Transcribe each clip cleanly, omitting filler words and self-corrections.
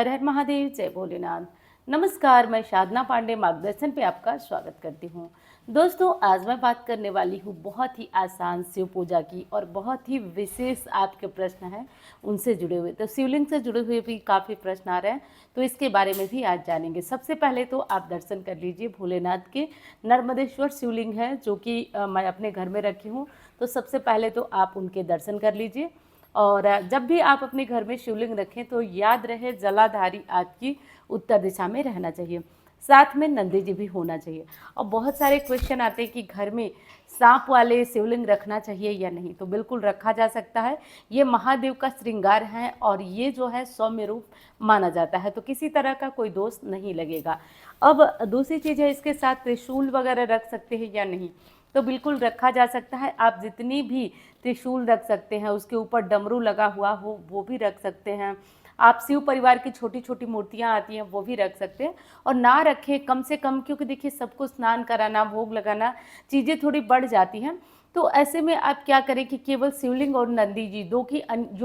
हर हर महादेव, जय भोलेनाथ। नमस्कार, मैं साधना पांडे मार्गदर्शन पे आपका स्वागत करती हूँ। दोस्तों, आज मैं बात करने वाली हूँ बहुत ही आसान शिव पूजा की और बहुत ही विशेष आपके प्रश्न हैं उनसे जुड़े हुए। तो शिवलिंग से जुड़े हुए भी काफ़ी प्रश्न आ रहे हैं, तो इसके बारे में भी आज जानेंगे। सबसे पहले तो आप दर्शन कर लीजिए भोलेनाथ के। नर्मदेश्वर शिवलिंग है जो कि मैं अपने घर में रखी हूँ, तो सबसे पहले तो आप उनके दर्शन कर लीजिए। और जब भी आप अपने घर में शिवलिंग रखें तो याद रहे जलाधारी आपकी उत्तर दिशा में रहना चाहिए, साथ में नंदी जी भी होना चाहिए। और बहुत सारे क्वेश्चन आते हैं कि घर में सांप वाले शिवलिंग रखना चाहिए या नहीं, तो बिल्कुल रखा जा सकता है। ये महादेव का श्रृंगार है और ये जो है सौम्य रूप माना जाता है, तो किसी तरह का कोई दोष नहीं लगेगा। अब दूसरी चीज़ है, इसके साथ त्रिशूल वगैरह रख सकते हैं या नहीं, तो बिल्कुल रखा जा सकता है। आप जितनी भी त्रिशूल रख सकते हैं, उसके ऊपर डमरू लगा हुआ हो वो भी रख सकते हैं। आप शिव परिवार की छोटी छोटी मूर्तियां आती हैं वो भी रख सकते हैं। और ना रखें कम से कम, क्योंकि देखिए सबको स्नान कराना, भोग लगाना, चीज़ें थोड़ी बढ़ जाती हैं। तो ऐसे में आप क्या करें कि केवल शिवलिंग और नंदी जी जो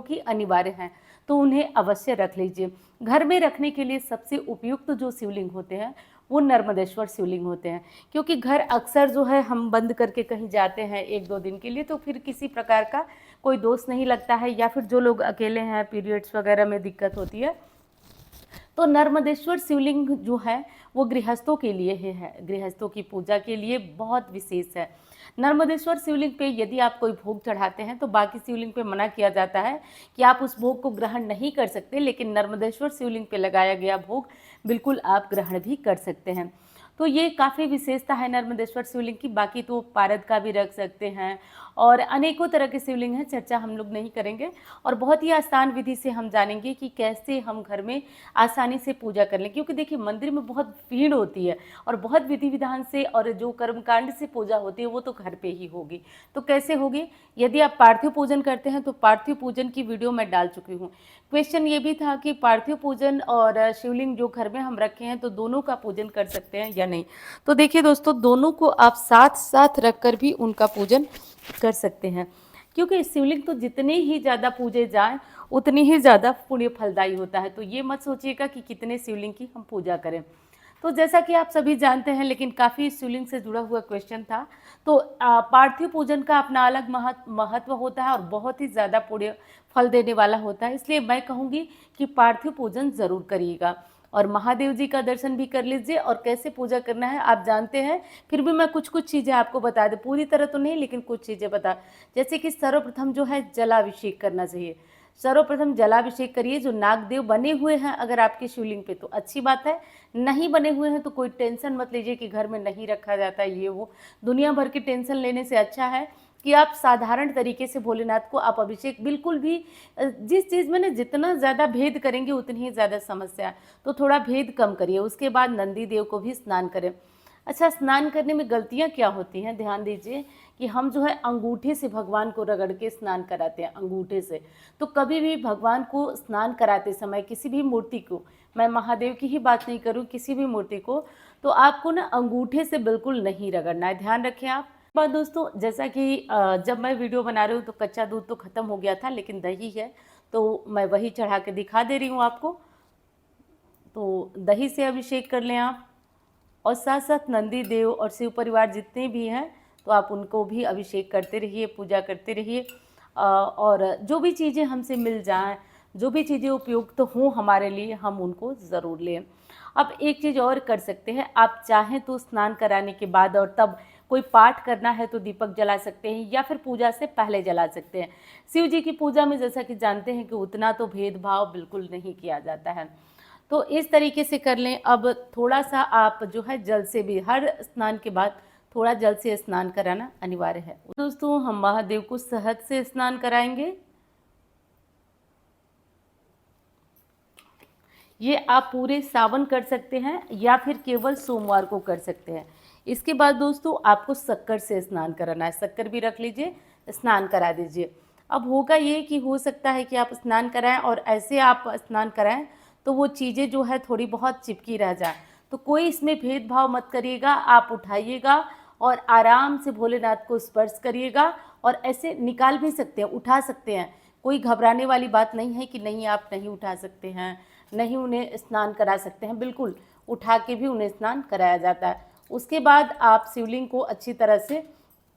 कि अनिवार्य हैं, तो उन्हें अवश्य रख लीजिए। घर में रखने के लिए सबसे उपयुक्त जो शिवलिंग होते हैं वो नर्मदेश्वर शिवलिंग होते हैं, क्योंकि घर अक्सर जो है हम बंद करके कहीं जाते हैं 1-2 दिन के लिए, तो फिर किसी प्रकार का कोई दोष नहीं लगता है। या फिर जो लोग अकेले हैं, पीरियड्स वगैरह में दिक्कत होती है, तो नर्मदेश्वर शिवलिंग जो है वो गृहस्थों के लिए ही है, गृहस्थों की पूजा के लिए बहुत विशेष है। नर्मदेश्वर शिवलिंग पे यदि आप कोई भोग चढ़ाते हैं तो बाकी शिवलिंग पे मना किया जाता है कि आप उस भोग को ग्रहण नहीं कर सकते, लेकिन नर्मदेश्वर शिवलिंग पे लगाया गया भोग बिल्कुल आप ग्रहण भी कर सकते हैं। तो ये काफ़ी विशेषता है नर्मदेश्वर शिवलिंग की। बाकी तो पारद का भी रख सकते हैं और अनेकों तरह के शिवलिंग हैं, चर्चा हम लोग नहीं करेंगे। और बहुत ही आसान विधि से हम जानेंगे कि कैसे हम घर में आसानी से पूजा कर लें, क्योंकि देखिए मंदिर में बहुत भीड़ होती है और बहुत विधि विधान से, और जो कर्मकांड से पूजा होती है वो तो घर पे ही होगी। तो कैसे होगी? यदि आप पार्थिव पूजन करते हैं तो पार्थिव पूजन की वीडियो मैं डाल चुकी हूँ। क्वेश्चन ये भी था कि पार्थिव पूजन और शिवलिंग जो घर में हम रखे हैं तो दोनों का पूजन कर सकते हैं या नहीं। तो देखिए दोस्तों, दोनों को आप साथ साथ रखकर भी उनका पूजन कर सकते हैं, क्योंकि शिवलिंग तो जितने ही ज़्यादा पूजे जाएं उतनी ही ज़्यादा पुण्य फलदायी होता है। तो ये मत सोचिएगा कि कितने शिवलिंग की हम पूजा करें। तो जैसा कि आप सभी जानते हैं, लेकिन काफ़ी शिवलिंग से जुड़ा हुआ क्वेश्चन था, तो पार्थिव पूजन का अपना अलग महत्व होता है और बहुत ही ज़्यादा पुण्य फल देने वाला होता है। इसलिए मैं कहूँगी कि पार्थिव पूजन ज़रूर करिएगा और महादेव जी का दर्शन भी कर लीजिए। और कैसे पूजा करना है आप जानते हैं, फिर भी मैं कुछ कुछ चीज़ें आपको बता दूं, पूरी तरह तो नहीं लेकिन कुछ चीज़ें बता। जैसे कि सर्वप्रथम जो है जलाभिषेक करना चाहिए। सर्वप्रथम जलाभिषेक करिए। जो नागदेव बने हुए हैं अगर आपके शिवलिंग पे तो अच्छी बात है, नहीं बने हुए हैं तो कोई टेंशन मत लीजिए कि घर में नहीं रखा जाता है ये वो। दुनिया भर की टेंशन लेने से अच्छा है कि आप साधारण तरीके से भोलेनाथ को आप अभिषेक बिल्कुल भी, जिस चीज़ में ना जितना ज़्यादा भेद करेंगे उतनी ही ज़्यादा समस्या, तो थोड़ा भेद कम करिए। उसके बाद नंदी देव को भी स्नान करें। अच्छा, स्नान करने में गलतियाँ क्या होती हैं, ध्यान दीजिए कि हम जो है अंगूठे से भगवान को रगड़ के स्नान कराते हैं, अंगूठे से। तो कभी भी भगवान को स्नान कराते समय किसी भी मूर्ति को, मैं महादेव की ही बात नहीं करूँ, किसी भी मूर्ति को, तो आपको ना अंगूठे से बिल्कुल नहीं रगड़ना है, ध्यान रखें आप। बात दोस्तों, जैसा कि जब मैं वीडियो बना रही हूँ तो कच्चा दूध तो ख़त्म हो गया था, लेकिन दही है तो मैं वही चढ़ा के दिखा दे रही हूँ आपको। तो दही से अभिषेक कर लें आप, और साथ साथ नंदी देव और शिव परिवार जितने भी हैं तो आप उनको भी अभिषेक करते रहिए, पूजा करते रहिए। और जो भी चीज़ें हमसे मिल जाएं, जो भी चीज़ें उपयुक्त तो हों हमारे लिए, हम उनको ज़रूर लें। अब एक चीज़ और कर सकते हैं, आप चाहें तो स्नान कराने के बाद और तब कोई पाठ करना है तो दीपक जला सकते हैं, या फिर पूजा से पहले जला सकते हैं। शिव जी की पूजा में जैसा कि जानते हैं कि उतना तो भेदभाव बिल्कुल नहीं किया जाता है, तो इस तरीके से कर लें। अब थोड़ा सा आप जो है जल से भी, हर स्नान के बाद थोड़ा जल से स्नान कराना अनिवार्य है। दोस्तों, हम महादेव को शहद से स्नान कराएंगे। ये आप पूरे सावन कर सकते हैं या फिर केवल सोमवार को कर सकते हैं। इसके बाद दोस्तों आपको शक्कर से स्नान कराना है, शक्कर भी रख लीजिए, स्नान करा दीजिए। अब होगा ये कि हो सकता है कि आप स्नान कराएं और ऐसे आप स्नान कराएं तो वो चीज़ें जो है थोड़ी बहुत चिपकी रह जाए, तो कोई इसमें भेदभाव मत करिएगा। आप उठाइएगा और आराम से भोलेनाथ को स्पर्श करिएगा, और ऐसे निकाल भी सकते हैं, उठा सकते हैं। कोई घबराने वाली बात नहीं है कि नहीं आप नहीं उठा सकते हैं, नहीं उन्हें स्नान करा सकते हैं, बिल्कुल उठा के भी उन्हें स्नान कराया जाता है। उसके बाद आप शिवलिंग को अच्छी तरह से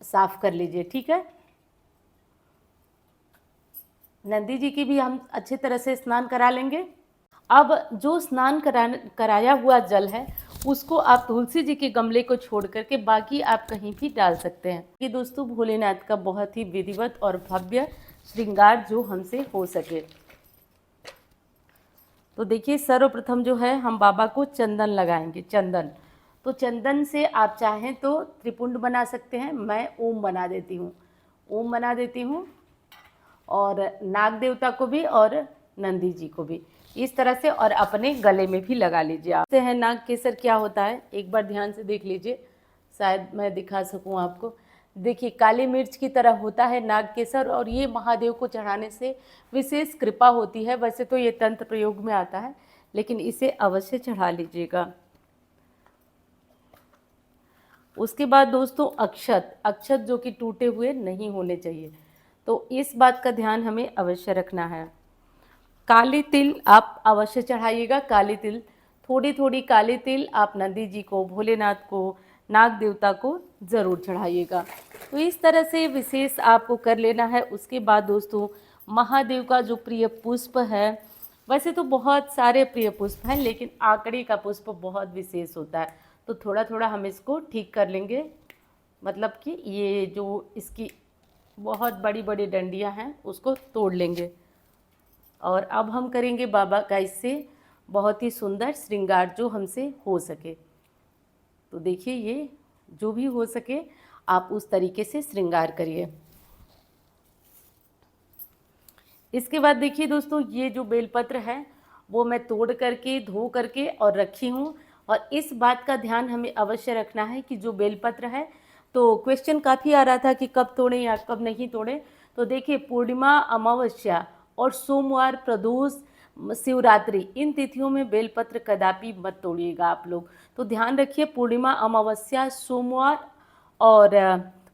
साफ कर लीजिए, ठीक है। नंदी जी की भी हम अच्छी तरह से स्नान करा लेंगे। अब जो स्नान कराया हुआ जल है उसको आप तुलसी जी के गमले को छोड़ करके बाकी आप कहीं भी डाल सकते हैं। ये दोस्तों भोलेनाथ का बहुत ही विधिवत और भव्य श्रृंगार जो हमसे हो सके। तो देखिए सर्वप्रथम जो है हम बाबा को चंदन लगाएंगे। चंदन, तो चंदन से आप चाहें तो त्रिपुंड बना सकते हैं। मैं ओम बना देती हूँ, ओम बना देती हूँ, और नाग देवता को भी और नंदी जी को भी इस तरह से, और अपने गले में भी लगा लीजिए। आप हैं नाग केसर क्या होता है एक बार ध्यान से देख लीजिए, शायद मैं दिखा सकूं आपको। देखिए काली मिर्च की तरह होता है नाग केसर, और ये महादेव को चढ़ाने से विशेष कृपा होती है। वैसे तो ये तंत्र प्रयोग में आता है, लेकिन इसे अवश्य चढ़ा लीजिएगा। उसके बाद दोस्तों अक्षत, अक्षत जो कि टूटे हुए नहीं होने चाहिए, तो इस बात का ध्यान हमें अवश्य रखना है। काली तिल आप अवश्य चढ़ाइएगा। काली तिल, थोड़ी थोड़ी काली तिल आप नंदी जी को, भोलेनाथ को, नाग देवता को ज़रूर चढ़ाइएगा। तो इस तरह से विशेष आपको कर लेना है। उसके बाद दोस्तों महादेव का जो प्रिय पुष्प है, वैसे तो बहुत सारे प्रिय पुष्प हैं, लेकिन आकड़ी का पुष्प बहुत विशेष होता है, तो थोड़ा थोड़ा हम इसको ठीक कर लेंगे। मतलब कि ये जो इसकी बहुत बड़ी बड़ी डंडियां हैं उसको तोड़ लेंगे, और अब हम करेंगे बाबा का इससे बहुत ही सुंदर श्रृंगार जो हमसे हो सके। तो देखिए ये जो भी हो सके आप उस तरीके से श्रृंगार करिए। इसके बाद देखिए दोस्तों ये जो बेलपत्र है वो मैं तोड़ करके धो करके और रखी हूँ, और इस बात का ध्यान हमें अवश्य रखना है कि जो बेलपत्र है, तो क्वेश्चन काफ़ी आ रहा था कि कब तोड़ें या कब नहीं तोड़ें। तो देखिए पूर्णिमा, अमावस्या और सोमवार, प्रदोष, शिवरात्रि, इन तिथियों में बेलपत्र कदापि मत तोड़िएगा आप लोग। तो ध्यान रखिए पूर्णिमा, अमावस्या, सोमवार और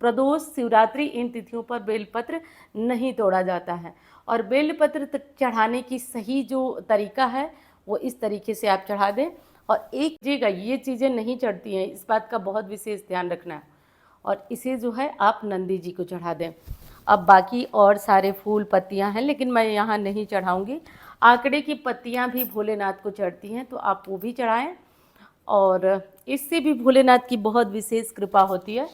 प्रदोष, शिवरात्रि, इन तिथियों पर बेलपत्र नहीं तोड़ा जाता है। और बेलपत्र चढ़ाने की सही जो तरीका है वो इस तरीके से आप चढ़ा दें। और एक जगह ये चीज़ें नहीं चढ़ती हैं, इस बात का बहुत विशेष ध्यान रखना है। और इसे जो है आप नंदी जी को चढ़ा दें। अब बाकी और सारे फूल पत्तियां हैं, लेकिन मैं यहाँ नहीं चढ़ाऊँगी। आंकड़े की पत्तियां भी भोलेनाथ को चढ़ती हैं, तो आप वो भी चढ़ाएं, और इससे भी भोलेनाथ की बहुत विशेष कृपा होती है।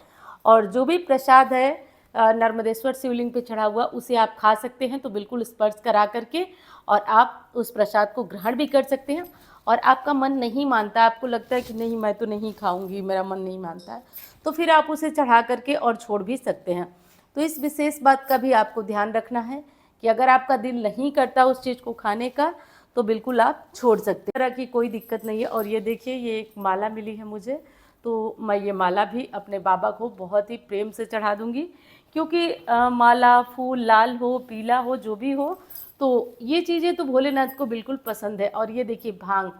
और जो भी प्रसाद है नर्मदेश्वर शिवलिंग पे चढ़ा हुआ उसे आप खा सकते हैं, तो बिल्कुल स्पर्श करा करके, और आप उस प्रसाद को ग्रहण भी कर सकते हैं। और आपका मन नहीं मानता, आपको लगता है कि नहीं मैं तो नहीं खाऊंगी, मेरा मन नहीं मानता है, तो फिर आप उसे चढ़ा करके और छोड़ भी सकते हैं। तो इस विशेष बात का भी आपको ध्यान रखना है कि अगर आपका दिल नहीं करता उस चीज़ को खाने का, तो बिल्कुल आप छोड़ सकते हैं, तरह की कोई दिक्कत नहीं है। और ये देखिए ये एक माला मिली है मुझे, तो मैं ये माला भी अपने बाबा को बहुत ही प्रेम से चढ़ा दूंगी, क्योंकि माला फूल लाल हो पीला हो जो भी हो, तो ये चीज़ें तो भोलेनाथ को बिल्कुल पसंद है। और ये देखिए भांग,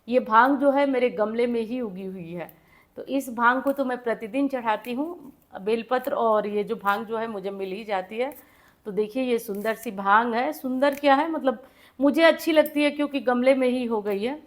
ये भांग जो है मेरे गमले में ही उगी हुई है, तो इस भांग को तो मैं प्रतिदिन चढ़ाती हूँ। बेलपत्र और ये जो भांग जो है मुझे मिल ही जाती है। तो देखिए ये सुंदर सी भांग है, सुंदर क्या है मतलब मुझे अच्छी लगती है क्योंकि गमले में ही हो गई है,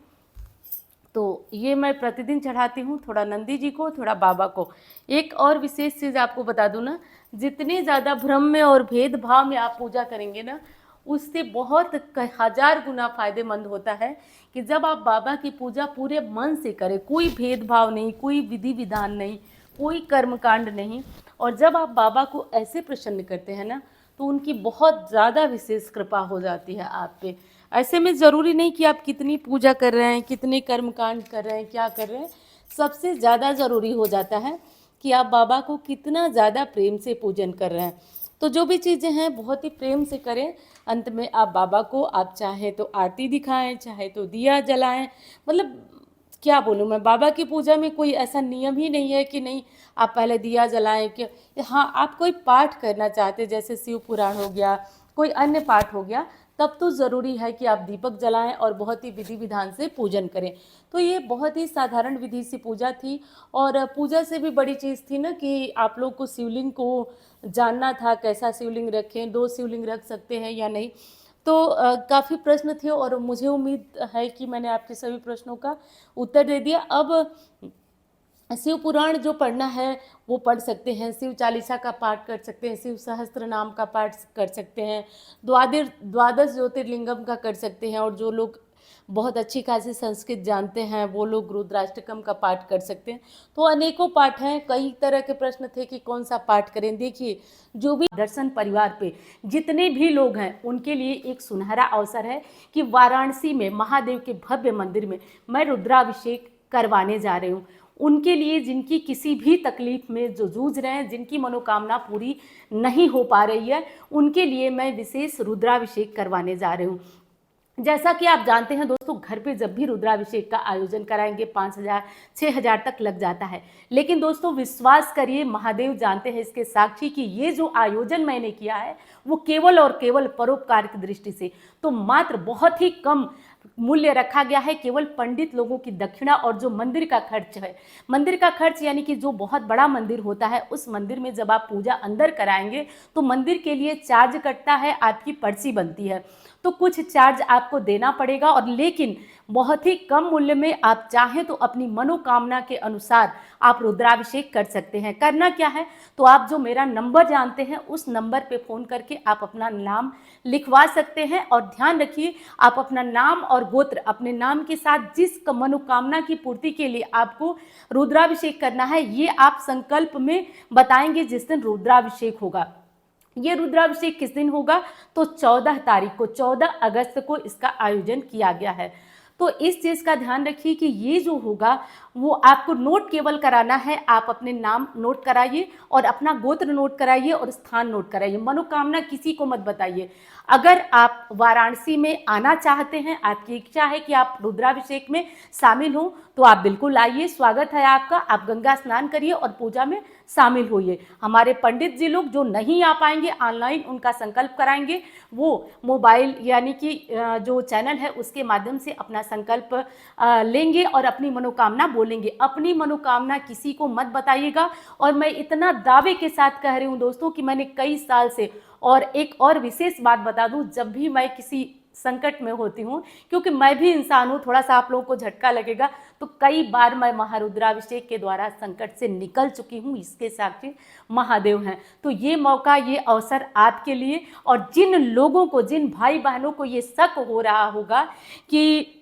तो ये मैं प्रतिदिन चढ़ाती हूँ, थोड़ा नंदी जी को, थोड़ा बाबा को। एक और विशेष चीज़ आपको बता दूँ ना, जितने ज़्यादा भ्रम में और भेदभाव में आप पूजा करेंगे ना, उससे बहुत हजार गुना फायदेमंद होता है कि जब आप बाबा की पूजा पूरे मन से करें, कोई भेदभाव नहीं, कोई विधि विधान नहीं, कोई कर्मकांड नहीं, और जब आप बाबा को ऐसे प्रसन्न करते हैं ना, तो उनकी बहुत ज़्यादा विशेष कृपा हो जाती है आप पे। ऐसे में ज़रूरी नहीं कि आप कितनी पूजा कर रहे हैं, कितने कर्मकांड कर रहे हैं, क्या कर रहे हैं, सबसे ज़्यादा ज़रूरी हो जाता है कि आप बाबा को कितना ज़्यादा प्रेम से पूजन कर रहे हैं। तो जो भी चीज़ें हैं बहुत ही प्रेम से करें। अंत में आप बाबा को आप चाहे तो आरती दिखाएं, चाहे तो दिया जलाएं, मतलब क्या बोलूँ मैं, बाबा की पूजा में कोई ऐसा नियम ही नहीं है कि नहीं आप पहले दिया जलाएं। कि हाँ आप कोई पाठ करना चाहते, जैसे शिव पुराण हो गया, कोई अन्य पाठ हो गया, तब तो ज़रूरी है कि आप दीपक जलाएं और बहुत ही विधि विधान से पूजन करें। तो ये बहुत ही साधारण विधि से पूजा थी, और पूजा से भी बड़ी चीज़ थी ना कि आप लोग को शिवलिंग को जानना था कैसा शिवलिंग रखें, 2 शिवलिंग रख सकते हैं या नहीं। तो काफ़ी प्रश्न थे और मुझे उम्मीद है कि मैंने आपके सभी प्रश्नों का उत्तर दे दिया। अब शिव पुराण जो पढ़ना है वो पढ़ सकते हैं, शिव चालीसा का पाठ कर सकते हैं, शिव सहस्त्र नाम का पाठ कर सकते हैं, द्वादश ज्योतिर्लिंगम का कर सकते हैं, और जो लोग बहुत अच्छी खासी संस्कृत जानते हैं वो लोग रुद्राष्टकम का पाठ कर सकते हैं। तो अनेकों पाठ हैं, कई तरह के प्रश्न थे कि कौन सा पाठ करें। देखिए, जो भी दर्शन परिवार पे जितने भी लोग हैं उनके लिए एक सुनहरा अवसर है कि वाराणसी में महादेव के भव्य मंदिर में मैं रुद्राभिषेक करवाने जा रही हूँ। उनके लिए जिनकी किसी भी तकलीफ में जो जूझ रहे हैं, जिनकी मनोकामना पूरी नहीं हो पा रही है, उनके लिए मैं विशेष रुद्राभिषेक करवाने जा रही हूँ। जैसा कि आप जानते हैं दोस्तों, घर पे जब भी रुद्राभिषेक का आयोजन कराएंगे 5,000 6,000 तक लग जाता है। लेकिन दोस्तों विश्वास करिए, महादेव जानते हैं, इसके साक्षी कि ये जो आयोजन मैंने किया है वो केवल और केवल परोपकार की दृष्टि से, तो मात्र बहुत ही कम मूल्य रखा गया है। केवल पंडित लोगों की दक्षिणा और जो मंदिर का खर्च है, मंदिर का खर्च यानी कि जो बहुत बड़ा मंदिर होता है उस मंदिर में जब आप पूजा अंदर कराएंगे तो मंदिर के लिए चार्ज कटता है, आपकी पर्ची बनती है, तो कुछ चार्ज आपको देना पड़ेगा। और लेकिन बहुत ही कम मूल्य में आप चाहें तो अपनी मनोकामना के अनुसार आप रुद्राभिषेक कर सकते हैं। करना क्या है, तो आप जो मेरा नंबर जानते हैं उस नंबर पे फ़ोन करके आप अपना नाम लिखवा सकते हैं। और ध्यान रखिए, आप अपना नाम और गोत्र अपने नाम के साथ जिस मनोकामना की पूर्ति के लिए आपको रुद्राभिषेक करना है ये आप संकल्प में बताएंगे जिस दिन रुद्राभिषेक होगा। ये रुद्राभिषेक किस दिन होगा, तो 14 तारीख को, 14 अगस्त को इसका आयोजन किया गया है। तो इस चीज़ का ध्यान रखिए कि ये जो होगा वो आपको नोट केवल कराना है। आप अपने नाम नोट कराइए और अपना गोत्र नोट कराइए और स्थान नोट कराइए। मनोकामना किसी को मत बताइए। अगर आप वाराणसी में आना चाहते हैं, आपकी इच्छा है कि आप रुद्राभिषेक में शामिल हों, तो आप बिल्कुल आइए, स्वागत है आपका। आप गंगा स्नान करिए और पूजा में शामिल होइए। हमारे पंडित जी लोग जो नहीं आ पाएंगे ऑनलाइन, उनका संकल्प कराएंगे, वो मोबाइल यानी कि जो चैनल है उसके माध्यम से अपना संकल्प लेंगे और अपनी मनोकामना बोलेंगे। अपनी मनोकामना किसी को मत बताइएगा। और मैं इतना दावे के साथ कह रही हूँ दोस्तों कि मैंने कई साल से, और एक और विशेष बात बता दूं, जब भी मैं किसी संकट में होती हूँ, क्योंकि मैं भी इंसान हूँ, थोड़ा सा आप लोगों को झटका लगेगा, तो कई बार मैं महारुद्राभिषेक के द्वारा संकट से निकल चुकी हूँ। इसके साक्षी महादेव हैं। तो ये मौका, ये अवसर आपके लिए, और जिन लोगों को, जिन भाई बहनों को ये शक हो रहा होगा कि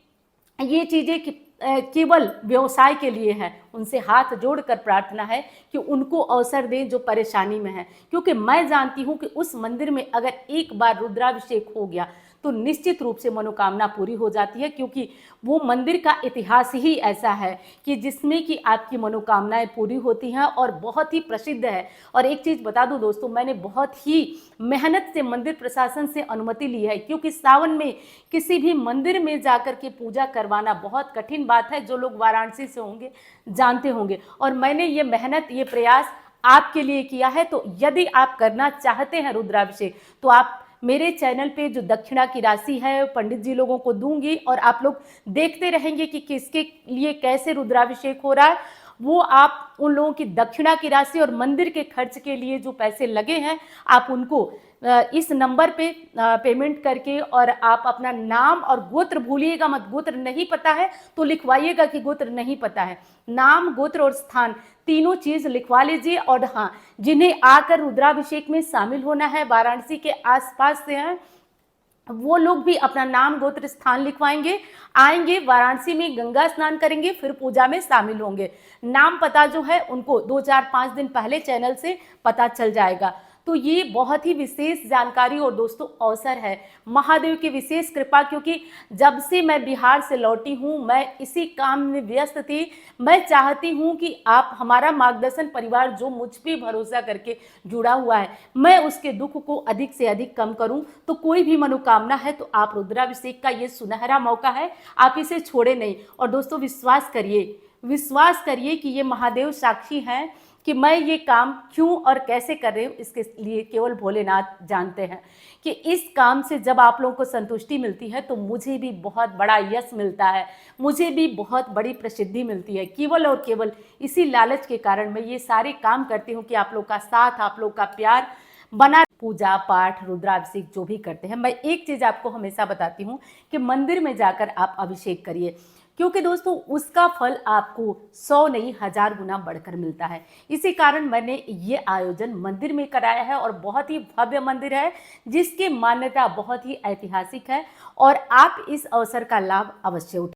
ये चीज़ें केवल व्यवसाय के लिए है, उनसे हाथ जोड़कर प्रार्थना है कि उनको अवसर दें जो परेशानी में है। क्योंकि मैं जानती हूँ कि उस मंदिर में अगर एक बार रुद्राभिषेक हो गया तो निश्चित रूप से मनोकामना पूरी हो जाती है। क्योंकि वो मंदिर का इतिहास ही ऐसा है कि जिसमें कि आपकी मनोकामनाएं पूरी होती हैं और बहुत ही प्रसिद्ध है। और एक चीज़ बता दूं दोस्तों, मैंने बहुत ही मेहनत से मंदिर प्रशासन से अनुमति ली है, क्योंकि सावन में किसी भी मंदिर में जाकर के पूजा करवाना बहुत कठिन बात है। जो लोग वाराणसी से होंगे जानते होंगे। और मैंने ये मेहनत, ये प्रयास आपके लिए किया है। तो यदि आप करना चाहते हैं रुद्राभिषेक, तो आप मेरे चैनल पे जो दक्षिणा की राशि है पंडित जी लोगों को दूंगी, और आप लोग देखते रहेंगे कि किसके लिए कैसे रुद्राभिषेक हो रहा है। वो आप उन लोगों की दक्षिणा की राशि और मंदिर के खर्च के लिए जो पैसे लगे हैं, आप उनको इस नंबर पे पेमेंट करके, और आप अपना नाम और गोत्र भूलिएगा मत। गोत्र नहीं पता है तो लिखवाइएगा कि गोत्र नहीं पता है। नाम, गोत्र और स्थान तीनों चीज लिखवा लीजिए। और हाँ, जिन्हें आकर रुद्राभिषेक में शामिल होना है, वाराणसी के आसपास से हैं, वो लोग भी अपना नाम, गोत्र, स्थान लिखवाएंगे, आएंगे वाराणसी में, गंगा स्नान करेंगे, फिर पूजा में शामिल होंगे। नाम पता जो है उनको 2 4 5 दिन पहले चैनल से पता चल जाएगा। तो ये बहुत ही विशेष जानकारी और दोस्तों अवसर है, महादेव की विशेष कृपा। क्योंकि जब से मैं बिहार से लौटी हूँ, मैं इसी काम में व्यस्त थी। मैं चाहती हूँ कि आप, हमारा मार्गदर्शन परिवार जो मुझ पे भरोसा करके जुड़ा हुआ है, मैं उसके दुख को अधिक से अधिक कम करूँ। तो कोई भी मनोकामना है तो आप रुद्राभिषेक का ये सुनहरा मौका है, आप इसे छोड़े नहीं। और दोस्तों विश्वास करिए कि ये महादेव साक्षी हैं कि मैं ये काम क्यों और कैसे कर रही हूँ, इसके लिए केवल भोलेनाथ जानते हैं। कि इस काम से जब आप लोगों को संतुष्टि मिलती है तो मुझे भी बहुत बड़ा यश मिलता है, मुझे भी बहुत बड़ी प्रसिद्धि मिलती है। केवल और केवल इसी लालच के कारण मैं ये सारे काम करती हूँ कि आप लोग का साथ, आप लोग का प्यार बना पूजा पाठ रुद्राभिषेक जो भी करते हैं, मैं एक चीज़ आपको हमेशा बताती हूँ कि मंदिर में जाकर आप अभिषेक करिए, क्योंकि दोस्तों उसका फल आपको 100 नहीं 1000 गुना बढ़कर मिलता है। इसी कारण मैंने ये आयोजन मंदिर में कराया है और बहुत ही भव्य मंदिर है जिसकी मान्यता बहुत ही ऐतिहासिक है और आप इस अवसर का लाभ अवश्य उठाएं।